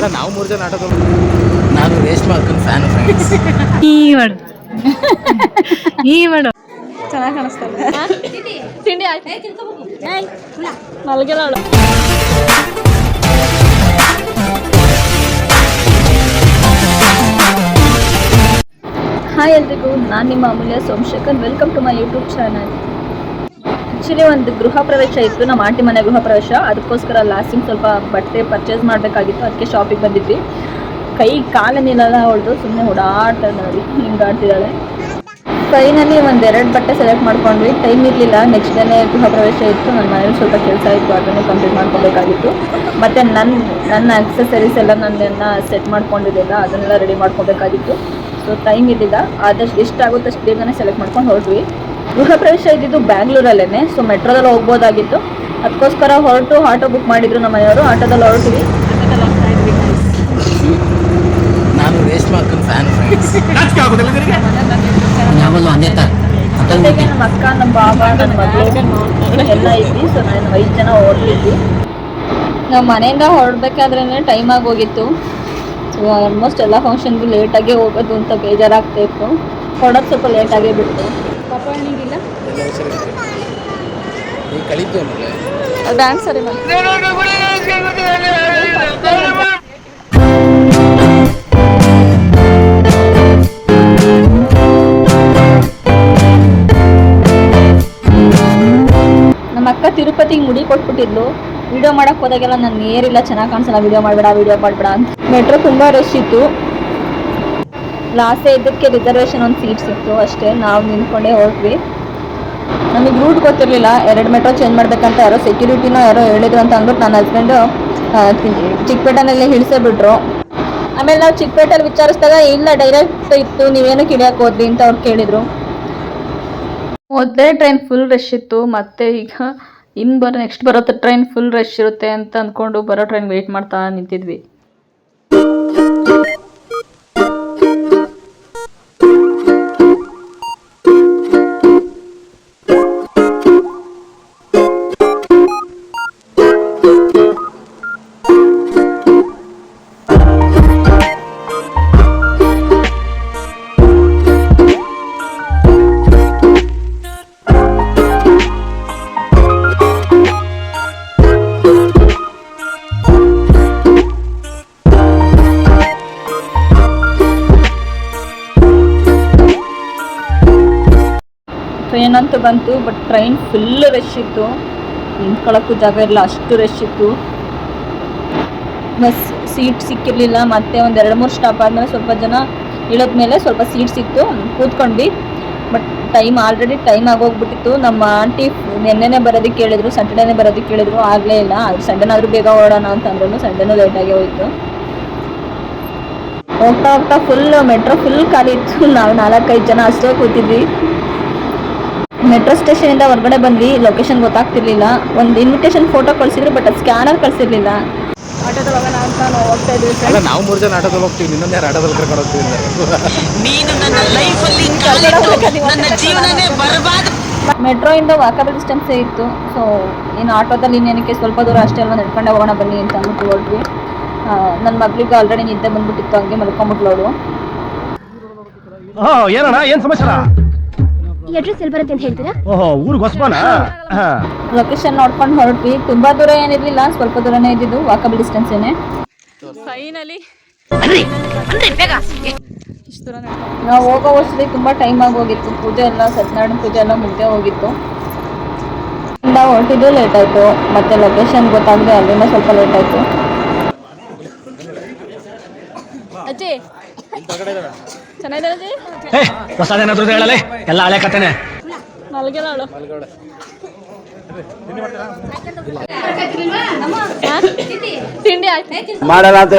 ಅಲ್ಲ ನಾವು 3 ಜನ ಆಟೋದಲ್ಲಿ. ನಾನು ರೇಷ್ಮೆ ಅಕ್ಕನ ಫ್ಯಾನ್ ಫ್ರೆಂಡ್ಸ್. ಈ ಮಾಡು ಈ ಮಾಡು ಚೆನ್ನಾಗಿ ಕಾಣಿಸ್ತಾರೆ. ತಿಂಡಿ ಆಯ್ತು ಮಲ್ಗೆಲ್ಲ ಅವಳು. ಹಾಯ್ ಎಲ್ರಿಗೂ, ನಾನು ನಿಮ್ಮ Amulya Somashekar. Welcome to my YouTube channel. Actually ಒಂದು ಗೃಹ ಪ್ರವೇಶ ಇತ್ತು, ನಮ್ಮ ಆಂಟಿ ಮನೆ ಗೃಹ ಪ್ರವೇಶ. ಅದಕ್ಕೋಸ್ಕರ ಲಾಸ್ಟಿಂಗ್ ಸ್ವಲ್ಪ ಬಟ್ಟೆ ಪರ್ಚೇಸ್ ಮಾಡಬೇಕಾಗಿತ್ತು, ಅದಕ್ಕೆ ಶಾಪಿಗೆ ಬಂದಿದ್ವಿ. ಕೈ ಕಾಲನ್ನೆಲ್ಲ ಹೊಡೆದು ಸುಮ್ಮನೆ ಓಡಾಡ್ತಾ ನೋಡಿ, ಹಿಂಗೆ ಆಡ್ತಿದ್ದಾಳೆ. ಫೈನಲಿ ಒಂದೆರಡು ಬಟ್ಟೆ ಸೆಲೆಕ್ಟ್ ಮಾಡ್ಕೊಂಡ್ವಿ. ಟೈಮ್ ಇರಲಿಲ್ಲ, ನೆಕ್ಸ್ಟ್ ಡೇನೇ ಗೃಹ ಪ್ರವೇಶ ಇತ್ತು. ನನ್ನ ಮನೇಲಿ ಸ್ವಲ್ಪ ಕೆಲಸ ಇತ್ತು, ಅದನ್ನೇ ಕಂಪ್ಲೀಟ್ ಮಾಡ್ಕೋಬೇಕಾಗಿತ್ತು. ಮತ್ತು ನನ್ನ ಆಕ್ಸೆಸರೀಸ್ ಎಲ್ಲ ನನ್ನೆಲ್ಲ ಸೆಟ್ ಮಾಡ್ಕೊಂಡಿದ್ದಿಲ್ಲ, ಅದನ್ನೆಲ್ಲ ರೆಡಿ ಮಾಡ್ಕೋಬೇಕಾಗಿತ್ತು. ಸೊ ಟೈಮ್ ಇರಲಿಲ್ಲ, ಆದಷ್ಟು ಎಷ್ಟಾಗುತ್ತೋ ಅಷ್ಟು ಬೇಗನೆ ಸೆಲೆಕ್ಟ್ ಮಾಡ್ಕೊಂಡು ಹೊರಟ್ವಿ. ಗೃಹ ಪ್ರವೇಶ ಇದ್ದಿದ್ದು ಬ್ಯಾಂಗ್ಳೂರಲ್ಲೇ, ಸೊ ಮೆಟ್ರೋದಲ್ಲಿ ಹೋಗ್ಬೋದಾಗಿತ್ತು. ಅದಕ್ಕೋಸ್ಕರ ಹೊರಟು ಆಟೋ ಬುಕ್ ಮಾಡಿದ್ರು ನಮ್ಮ ಮನೆಯವರು. ಆಟೋದಲ್ಲಿ ಹೊರಟ್ವಿ. ನಾನು ರೇಷ್ಮೆ ಅಕ್ಕನ ಫ್ಯಾನ್ ಫ್ರೆಂಡ್ಸ್. ಜೊತೆಗೆ ನಮ್ಮ ಅಕ್ಕ, ನಮ್ಮ ಬಾಬಾ, ನನ್ನ ಮಗಳು ಎಲ್ಲ ಇದ್ವಿ. ಸೊ ನಾನು 5 ಜನ ಹೊರಟಿದ್ವಿ. ನಾವು ಮನೆಯಿಂದ ಹೊರಡ್ಬೇಕಾದ್ರೇ ಟೈಮ್ ಆಗೋಗಿತ್ತು. ಸೊ ಆಲ್ಮೋಸ್ಟ್ ಎಲ್ಲ ಫಂಕ್ಷನ್ಗೂ ಲೇಟಾಗೇ ಹೋಗೋದು ಅಂತ ಬೇಜಾರಾಗ್ತಾ ಇತ್ತು. ಹೊರಡೋದು ಸ್ವಲ್ಪ ಲೇಟಾಗೇ ಬಿಟ್ಟು. ಪಾಪ ಏನಿಗಿಲ್ಲ ಕಲಿತು ಡ್ಯಾನ್ಸ್ ಸರಿ ಮಾಡಿ. ನಮ್ಮ ಅಕ್ಕ ತಿರುಪತಿಗೆ ಮುಡಿ ಕೊಟ್ಬಿಟ್ಟಿದ್ಲು. ವಿಡಿಯೋ ಮಾಡಕ್ಕೆ ಹೋದಾಗೆಲ್ಲ ನಾನು ಏರಿಲ್ಲ, ಚೆನ್ನಾಗಿ ಕಾಣಿಸಲ್ಲ, ವಿಡಿಯೋ ಮಾಡಬೇಡ ಅಂತ. ಮೆಟ್ರೋ ತುಂಬ ರಶ್ ಇತ್ತು. ಲಾಸ್ಟ್ ಇದಕ್ಕೆ ರಿಸರ್ವೇಷನ್ ಒಂದು ಸೀಟ್ ಸಿಕ್ತು ಅಷ್ಟೇ. ನಾವು ನಿಂತ್ಕೊಂಡೇ ಹೊರಟ್ವಿ. ನಮಗೆ ರೂಟ್ ಗೊತ್ತಿರಲಿಲ್ಲ, 2 ಮೆಟ್ರೋ ಚೇಂಜ್ ಮಾಡಬೇಕಂತ ಯಾರೋ ಸೆಕ್ಯೂರಿಟಿನೋ ಯಾರೋ ಹೇಳಿದ್ರು ಅಂತ ಅಂದ್ಬಿಟ್ಟು ನನ್ನ ಹಸ್ಬೆಂಡು ಚಿಕ್ಕಪೇಟೆನಲ್ಲೇ ಇಳಿಸೇ ಬಿಟ್ರು. ಆಮೇಲೆ ನಾವು ಚಿಕ್ಕಪೇಟೆಯಲ್ಲಿ ವಿಚಾರಿಸಿದಾಗ ಇಲ್ಲ ಡೈರೆಕ್ಟ್ ಇತ್ತು, ನೀವೇನು ಕಿಳಿಯಕ್ಕೆ ಹೋದ್ರಿ ಅಂತ ಅವ್ರು ಕೇಳಿದರು. ಮೊದಲೇ ಟ್ರೈನ್ ಫುಲ್ ರಶ್ ಇತ್ತು, ಮತ್ತು ಈಗ ನೆಕ್ಸ್ಟ್ ಬರೋ ಟ್ರೈನ್ ಫುಲ್ ರಶ್ ಇರುತ್ತೆ ಅಂತ ಅಂದ್ಕೊಂಡು ಬರೋ ಟ್ರೈನ್ ವೆಯ್ಟ್ ಮಾಡ್ತಾ ನಿಂತಿದ್ವಿ. ಟ್ರೈನ್ ಅಂತೂ ಬಂತು, ಬಟ್ ಟ್ರೈನ್ ಫುಲ್ ರಶ್ ಇತ್ತು. ನಿಂತ್ಕೊಳ್ಳೋಕ್ಕೂ ಜಾಗ ಇಲ್ಲ, ಅಷ್ಟು ರಶ್ ಇತ್ತು. ಬಸ್ ಸೀಟ್ ಸಿಕ್ಕಿರಲಿಲ್ಲ. ಮತ್ತೆ ಒಂದು 2-3 ಸ್ಟಾಪ್ ಆದಮೇಲೆ ಸ್ವಲ್ಪ ಜನ ಇಳಿದ್ಮೇಲೆ ಸ್ವಲ್ಪ ಸೀಟ್ ಸಿಕ್ತು, ಕೂತ್ಕೊಂಡ್ವಿ. ಬಟ್ ಆಲ್ರೆಡಿ ಟೈಮ್ ಆಗೋಗ್ಬಿಟ್ಟಿತ್ತು. ನಮ್ಮ ಆಂಟಿ ನೆನ್ನೆನೇ ಬರೋದಕ್ಕೆ ಹೇಳಿದ್ರು, ಸಂಡೇನೇ ಬರೋದಕ್ಕೆ ಹೇಳಿದ್ರು, ಆಗಲೇ ಇಲ್ಲ. ಅದು ಸಂಡೇನಾದರೂ ಬೇಗ ಓಡೋಣ ಅಂತಂದ್ರೂ ಸಂಡೇನೂ ಲೇಟಾಗಿ ಹೋಯಿತು. ಹೋಗ್ತಾ ಮೆಟ್ರೋ ಫುಲ್ ಖಾಲಿ ಇತ್ತು. ನಾವು 4-5 ಜನ ಅಷ್ಟೇ ಕೂತಿದ್ವಿ. ಮೆಟ್ರೋ ಸ್ಟೇಷನಿಂದ ಹೊರಗಡೆ ಬಂದ್ವಿ. ಲೊಕೇಶನ್ ಗೊತ್ತಾಗ್ತಿರ್ಲಿಲ್ಲ. ಒಂದು ಇನ್ವಿಟೇಷನ್ ಫೋಟೋ ಕಳಿಸಿದ್ರು, ಬಟ್ ಅದು ಸ್ಕ್ಯಾನರ್ ಕಳಿಸಿರ್ಲಿಲ್ಲ. ಆಟೋದಲ್ಲಿ ಹೋಗೋಣ ಅಂತ ನಾವು ಹೋಗ್ತಾ ಇದ್ವಿ. ಅಲ್ಲ ನಾವು 3 ಜನ ಆಟೋದಲ್ಲಿ ಹೋಗ್ತೀವಿ, ಇನ್ನೊಂದು ಯಾರು ಆಟೋದಲ್ಲಿ ಕರ್ಕೊಂಡು ಹೋಗ್ತೀವಿ. ಮೆಟ್ರೋ ಇಂದ ವಾಕಬಲ್ ಡಿಸ್ಟೆನ್ಸೇ ಇತ್ತು. ಸೊ ಇನ್ನು ಆಟೋದಲ್ಲಿ ಇನ್ನೇನಕ್ಕೆ ಸ್ವಲ್ಪ ದೂರ ಅಷ್ಟೇ ಅಲ್ವಾ, ನಡ್ಕೊಂಡೆ ಹೋಗೋಣ ಬನ್ನಿ ಅಂತ ಅಂದ್ಬಿಟ್ಟು ಹೊರಟ್ವಿ. ನನ್ನ ಮಗಳಿಗೆ ಆಲ್ರೆಡಿ ನಿದ್ದೆ ಬಂದ್ಬಿಟ್ಟಿತ್ತು, ಹಂಗೆ ಮಲ್ಕೊಂಬಿಟ್ಲು ಅವಳು. ಏನಣ್ಣ, ಏನ್ ಸಮಾಚಾರ? ಅಡ್ರೆಸ್ ಎಲ್ಲಿ ಬರುತ್ತೆ ಅಂತ ಹೇಳ್ತೀರಾ? ಓಹೋ, ಊರಿಗೆ ಹೊಸಬನಾ? ಲೊಕೇಶನ್ ನೋಡ್ಕೊಂಡು ಹೊರಟ್ವಿ. ತುಂಬಾ ದೂರ ಏನಿರ್ಲಿಲ್ಲ, ಸ್ವಲ್ಪ ದೂರನೇ ಇದ್ದಿದ್ದು, ವಾಕಬಲ್ ಡಿಸ್ಟೆನ್ಸ್ ಏನೇ. ಫೈನಲಿ ನಾವು ಹೋಗೋ ವರ್ಷದಲ್ಲಿ ತುಂಬಾ ಟೈಮ್ ಆಗೋಗಿತ್ತು. ಪೂಜೆ ಎಲ್ಲ, ಸತ್ಯನಾರಾಯಣ ಪೂಜೆ ಎಲ್ಲ ಮುಗ್ದೇ ಹೋಗಿತ್ತು. ಹೊರಟಿದ್ದು ಲೇಟ್ ಆಯ್ತು, ಮತ್ತೆ ಲೊಕೇಶನ್ ಗೊತ್ತಾಗದೆ ಅಲ್ಲಿಂದ ಸ್ವಲ್ಪ ಲೇಟ್ ಆಯ್ತು. ಅಜ್ಜಿ ಚೆನ್ನಾಗಿದೆ ಹೊಸದೇನಾದ್ರೂ ಹೇಳಲೇ, ಎಲ್ಲ ಹಳೆ ಕಥೆನೆ. ಮಲ್ಗೆಲ್ಲ ತಿಂಡಿ ಆಯ್ತು ಮಾಡಲ್ಲ ಅಂತ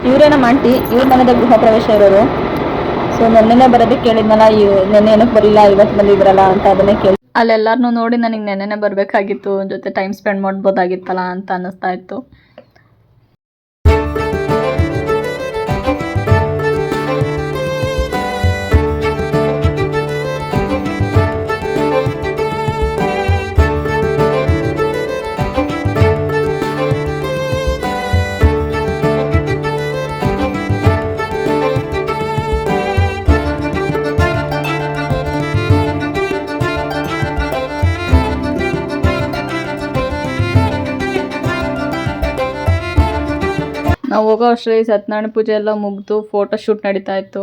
ಇವರೇ ನಮ್ಮ ಆಂಟಿ, ಇವ್ರ ಮನೆದ ಗೃಹ ಪ್ರವೇಶ ಇರೋರು. ಸೊ ನೆನ್ನೆನೇ ಬರೋದಕ್ಕೆ ಕೇಳಿದ್ನಲ್ಲ, ನೆನ್ನೆ ಏನಕ್ಕೆ ಬರಲಿಲ್ಲ, ಇವತ್ತು ಬಂದಿದ್ರಲ್ಲ ಅಂತ ಅದನ್ನೇ ಕೇಳಿ. ಅಲ್ಲೆಲ್ಲರನ್ನೂ ನೋಡಿ ನನಗೆ ನೆನ್ನೆನೇ ಬರಬೇಕಾಗಿತ್ತು, ಜೊತೆ ಟೈಮ್ ಸ್ಪೆಂಡ್ ಮಾಡ್ಬೋದಾಗಿತ್ತಲ್ಲ ಅಂತ ಅನ್ನಿಸ್ತಾ ಇತ್ತು. ನಾವು ಹೋಗೋ ಅಷ್ಟರಲ್ಲಿ ಸತ್ಯನಾರಾಯಣ ಪೂಜೆ ಎಲ್ಲ ಮುಗಿದು ಫೋಟೋ ಶೂಟ್ ನಡೀತಾ ಇತ್ತು.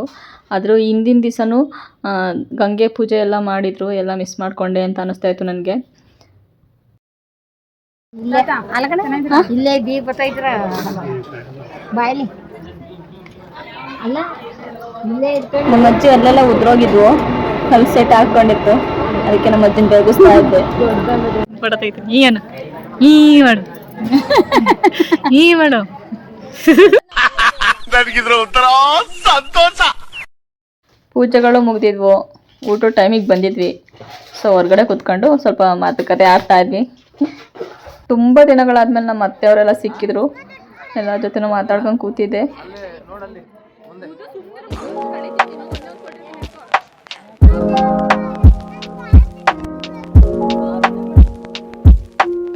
ಆದರೂ ಹಿಂದಿನ ದಿವಸನೂ ಗಂಗೆ ಪೂಜೆ ಎಲ್ಲ ಮಾಡಿದರು. ಎಲ್ಲ ಮಿಸ್ ಮಾಡಿಕೊಂಡೆ ಅಂತ ಅನ್ನಿಸ್ತಾ ಇತ್ತು ನನಗೆ. ಇಲ್ಲೇ ದೀಪ ಬರ್ತೈತ್ರ ಬಾಯ್ಲಿ ಅಲ್ಲ ಇಲ್ಲೇ ನಮ್ಮ ಅಜ್ಜಿ ಅಲ್ಲೆಲ್ಲ ಉದ್ರೋಗಿದ್ವು, ಅಲ್ಲಿ ಸೆಟ್ ಹಾಕ್ಕೊಂಡಿತ್ತು. ಅದಕ್ಕೆ ನಮ್ಮ ಅಜ್ಜಿನ ಬೆಳಗಿಸ್ತಾ ಇದ್ದೆ. ಬಡತೈತಿ ಏನು ಈ ಮಾಡು ಈ ಮಾಡು ಪೂಜೆಗಳು ಮುಗಿದಿದ್ವು, ಊಟ ಟೈಮಿಗೆ ಬಂದಿದ್ವಿ. ಸೊ ಹೊರಗಡೆ ಕುತ್ಕೊಂಡು ಸ್ವಲ್ಪ ಮಾತುಕತೆ ಆಡ್ತಾ ಇದ್ವಿ. ತುಂಬ ದಿನಗಳಾದ್ಮೇಲೆ ನಮ್ಮ ಅತ್ತೆಯವರೆಲ್ಲ ಸಿಕ್ಕಿದ್ರು. ಎಲ್ಲ ಜೊತೆನೂ ಮಾತಾಡ್ಕೊಂಡು ಕೂತಿದ್ದೆ.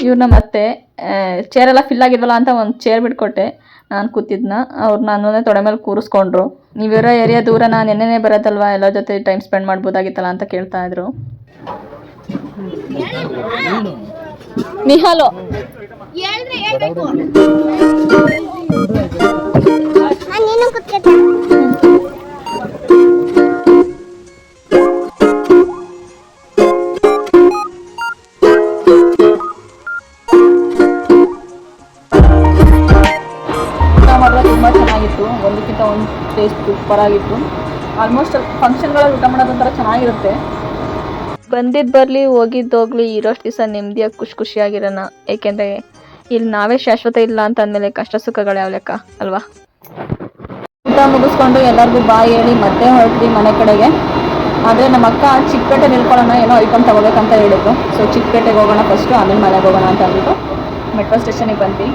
ಇವ್ರು ನಮ್ಮ ಅತ್ತೆ ಚೇರೆಲ್ಲ ಫಿಲ್ ಆಗಿದ್ವಲ್ಲ ಅಂತ ಒಂದು ಚೇರ್ ಬಿಟ್ಕೊಟ್ಟೆ. ನಾನು ಕೂತಿದ್ನ, ಅವ್ರು ನನ್ನನ್ನೇ ತೊಡೆ ಮೇಲೆ ಕೂರಿಸ್ಕೊಂಡ್ರು. ನೀವಿರೋ ಏರಿಯಾ ದೂರನ ನೆನ್ನೆನೇ ಬರೋದಲ್ವಾ, ಎಲ್ಲ ಜೊತೆ ಟೈಮ್ ಸ್ಪೆಂಡ್ ಮಾಡ್ಬೋದಾಗಿತ್ತಲ್ಲ ಅಂತ ಕೇಳ್ತಾ ಇದ್ರು. ನಿಹಾಲು ತುಂಬ ಚೆನ್ನಾಗಿತ್ತು. ಒಂದಕ್ಕಿಂತ ಒಂದು ಟೇಸ್ಟ್ ಸೂಪರ್ ಆಗಿತ್ತು. ಆಲ್ಮೋಸ್ಟ್ ಫಂಕ್ಷನ್ಗಳಲ್ಲಿ ಊಟ ಮಾಡೋದೊಂಥರ ಚೆನ್ನಾಗಿರುತ್ತೆ. ಬಂದಿದ್ದು ಬರಲಿ ಹೋಗಿದ್ದು ಹೋಗ್ಲಿ, ಇರೋಷ್ಟು ದಿವಸ ನೆಮ್ಮದಿಯಾಗಿ ಖುಷಿಯಾಗಿರೋಣ. ಏಕೆಂದರೆ ಇಲ್ಲಿ ನಾವೇ ಶಾಶ್ವತ ಇಲ್ಲ ಅಂತ ಅಂದಮೇಲೆ ಕಷ್ಟ ಸುಖಗಳು ಯಾವ ಲೆಕ್ಕ ಅಲ್ವಾ. ಊಟ ಮುಗಿಸ್ಕೊಂಡು ಎಲ್ಲರಿಗೂ ಬಾಯಿ ಹೇಳಿ ಮತ್ತೆ ಹೊರಟ್ವಿ ಮನೆ ಕಡೆಗೆ. ಆದರೆ ನಮ್ಮ ಅಕ್ಕ ಚಿಕ್ಕಪೇಟೆ ನಿಲ್ಕೊಳ್ಳೋಣ, ಏನೋ ಐಟಮ್ ತೊಗೋಬೇಕಂತ ಹೇಳಿದ್ರು. ಸೊ ಚಿಕ್ಕಪೇಟೆಗೆ ಹೋಗೋಣ ಫಸ್ಟು, ಆಮೇಲೆ ಮನೆಗೆ ಹೋಗೋಣ ಅಂತ ಅಂದ್ಬಿಟ್ಟು ಮೆಟ್ರೋ ಸ್ಟೇಷನಿಗೆ ಬಂದ್ವಿ.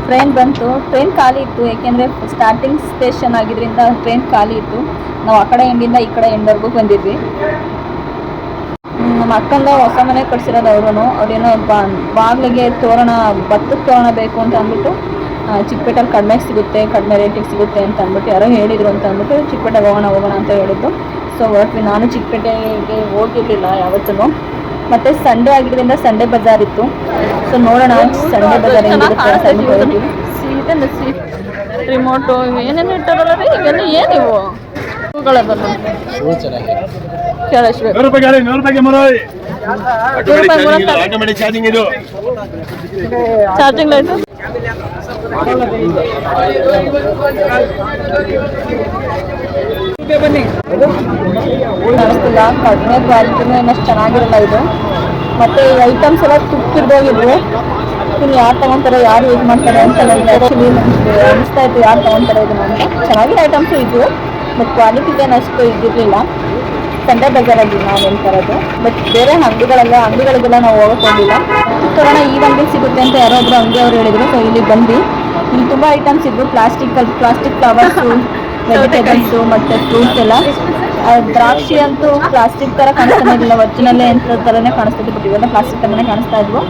ಟ್ರೈನ್ ಬಂತು. ಟ್ರೈನ್ ಖಾಲಿ ಇತ್ತು, ಏಕೆಂದರೆ ಸ್ಟಾರ್ಟಿಂಗ್ ಸ್ಟೇಷನ್ ಆಗಿದ್ದರಿಂದ ಟ್ರೈನ್ ಖಾಲಿ ಇತ್ತು. ನಾವು ಆ ಕಡೆ ಎಂಡಿಂದ ಈ ಕಡೆ ಎಂಡ್ವರೆಗೂ ಬಂದಿದ್ವಿ. ನಮ್ಮ ಅಕ್ಕಂದ ಹೊಸ ಮನೆ ಕಟ್ಸಿರೋದು ಅವ್ರೇನೋ ಬಾಗಿಲಿಗೆ ತೋರಣ, ಭತ್ತದ ತೋರಣ ಬೇಕು ಅಂತ ಅಂದ್ಬಿಟ್ಟು ಚಿಕ್ಕಪೇಟೆಯಲ್ಲಿ ಕಡಿಮೆ ಸಿಗುತ್ತೆ, ಕಡಿಮೆ ರೇಟಿಗೆ ಸಿಗುತ್ತೆ ಅಂತ ಅಂದ್ಬಿಟ್ಟು ಯಾರೋ ಹೇಳಿದರು ಅಂತ ಅಂದ್ಬಿಟ್ಟು ಚಿಕ್ಕಪೇಟೆಗೆ ಹೋಗೋಣ ಅಂತ ಹೇಳಿದ್ದು. ಸೊ ಹೊರಟ್ವಿ. ನಾನು ಚಿಕ್ಕಪೇಟೆಗೆ ಹೋಗಿರಲಿಲ್ಲ ಯಾವತ್ತೂ. ಮತ್ತು ಸಂಡೇ ಆಗಿದ್ದರಿಂದ ಸಂಡೇ ಬಜಾರ್ ಇತ್ತು. ಸೊ ನೋಡೋಣ ಸಂಡೇ ಬಜಾರ್ ರಿಮೋಟು ಏನೇನು ಇಟ್ಟಾರಲ್ಲ ರೀ, ಇವೆಲ್ಲ ಏನಿವು ಹೂಗಳದಲ್ಲ ಚಾರ್ಜಿಂಗ್ ಲೈಟು ಕಾಣಿಸ್ತಿಲ್ಲ. ಕಡಿಮೆ ಕ್ವಾಲಿಟಿನೂ ಏನಷ್ಟು ಚೆನ್ನಾಗಿರಲ್ಲ ಇದು. ಮತ್ತು ಈ ಐಟಮ್ಸ್ ಎಲ್ಲ ತುಕ್ಕಿರ್ದೋಗಿದ್ವು. ಇನ್ನು ಯಾರು ತೊಗೊತಾರೆ, ಯಾರು ಯೂಸ್ ಮಾಡ್ತಾರೆ ಅಂತ ನನಗೆ ಆ್ಯಕ್ಚುಲಿ ಅನಿಸ್ತಾ ಇತ್ತು, ಯಾರು ತೊಗೊತಾರೆ ಇದನ್ನು ಅಂತ. ಚೆನ್ನಾಗಿರೋ ಐಟಮ್ಸು ಇದ್ವು, ಬಟ್ ಕ್ವಾಲಿಟಿಗೇನಷ್ಟು ಇದ್ದಿರಲಿಲ್ಲ. ಸಂಡೇ ಬಜಾರಲ್ಲಿ ನಾವು ಹೇಳ್ತಾರದು. ಬಟ್ ಬೇರೆ ಅಂಗಡಿಗಳಿಗೆಲ್ಲ ನಾವು ಹೋಗೋಕ್ಕೆ ಹೋಗಿಲ್ಲ. ತೋರಣ ಈ ಅಂಗಡಿ ಸಿಗುತ್ತೆ ಅಂತ ಯಾರೋ ಒಬ್ಬರು ಅಂಗಡಿಯವರು ಹೇಳಿದರು. ಸೊ ಇಲ್ಲಿ ಬಂದು ಇಲ್ಲಿ ತುಂಬ ಐಟಮ್ಸ್ ಇದ್ವು. ಪ್ಲಾಸ್ಟಿಕ್ ಫ್ಲವರ್ಸು, ವೆಜಿಟೇಬಲ್ಸು ಮತ್ತು ಫ್ರೂಟ್ಸ್ ಎಲ್ಲ. ದ್ರಾಕ್ಷಿ ಅಂತೂ ಪ್ಲಾಸ್ಟಿಕ್ ಥರ ಕಾಣಿಸ್ತಾನೆ ಇರಲಿಲ್ಲ, ಒರಿಜಿನಲ್ಲೇ ಎಂಥ ಥರನೇ ಕಾಣಿಸ್ತಿದ್ವು. ಬಟ್ ಇವೆಲ್ಲ ಪ್ಲಾಸ್ಟಿಕ್ ಥರನೇ ಕಾಣಿಸ್ತಾ ಇದ್ವು.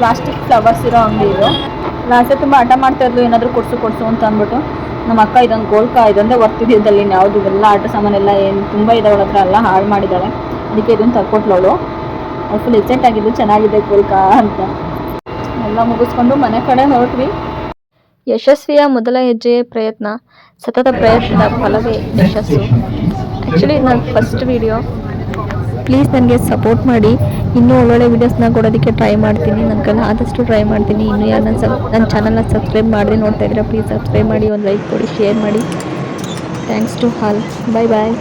ಪ್ಲಾಸ್ಟಿಕ್ ಫ್ಲವರ್ಸ್ ಇರೋ ಅಂಗಡಿ ಇದು. ಲಾಸ್ಟೇ ತುಂಬ ಹಠ ಮಾಡ್ತಾಯಿದ್ಲು, ಏನಾದರೂ ಕೊಡಿಸು ಅಂತ ಅಂದ್ಬಿಟ್ಟು. ನಮ್ಮ ಅಕ್ಕ ಇದೊಂದು ಗೋಲ್ಕ ಇದೊಂದೇ ವರ್ತಿದ್ದಲ್ಲಿ ಯಾವುದು ಎಲ್ಲ ಆಟ ಸಾಮಾನೆಲ್ಲ ಏನು ತುಂಬ ಇದಾವಳ ಹತ್ರ ಎಲ್ಲ ಹಾಳು ಮಾಡಿದ್ದಾಳೆ. ಅದಕ್ಕೆ ಇದನ್ನು ತರ್ಕೊಟ್ಲವಳು. ಅದು ಫುಲ್ ಎಕ್ಸೈಟ್ ಆಗಿದ್ದು, ಚೆನ್ನಾಗಿದೆ ಗೋಲ್ಕ ಅಂತ. ಎಲ್ಲ ಮುಗಿಸ್ಕೊಂಡು ಮನೆ ಕಡೆ ಹೊರಟ್ವಿ. ಯಶಸ್ವಿಯ ಮೊದಲ ಹೆಜ್ಜೆಯ ಪ್ರಯತ್ನ, ಸತತ ಪ್ರಯತ್ನದ ಫಲವೇ ಯಶಸ್ಸು. ಆ್ಯಕ್ಚುಲಿ ನನ್ನ ಫಸ್ಟ್ ವಿಡಿಯೋ. ಪ್ಲೀಸ್ ನನಗೆ ಸಪೋರ್ಟ್ ಮಾಡಿ. ಇನ್ನೂ ಒಳ್ಳೊಳ್ಳೆ ವೀಡಿಯೋಸ್ನ ಕೊಡೋದಕ್ಕೆ ಟ್ರೈ ಮಾಡ್ತೀನಿ. ನನ್ನ ಕೈಲಿ ಆದಷ್ಟು ಟ್ರೈ ಮಾಡ್ತೀನಿ. ಇನ್ನೂ ಯಾರು ನನ್ನ ಚಾನಲ್ನ ಸಬ್ಸ್ಕ್ರೈಬ್ ಮಾಡದೆ ನೋಡ್ತಾ ಇದ್ರೆ ಪ್ಲೀಸ್ ಸಬ್ಸ್ಕ್ರೈಬ್ ಮಾಡಿ, ಒಂದು ಲೈಕ್ ಕೊಡಿ, ಶೇರ್ ಮಾಡಿ. Thanks to all. Bye bye.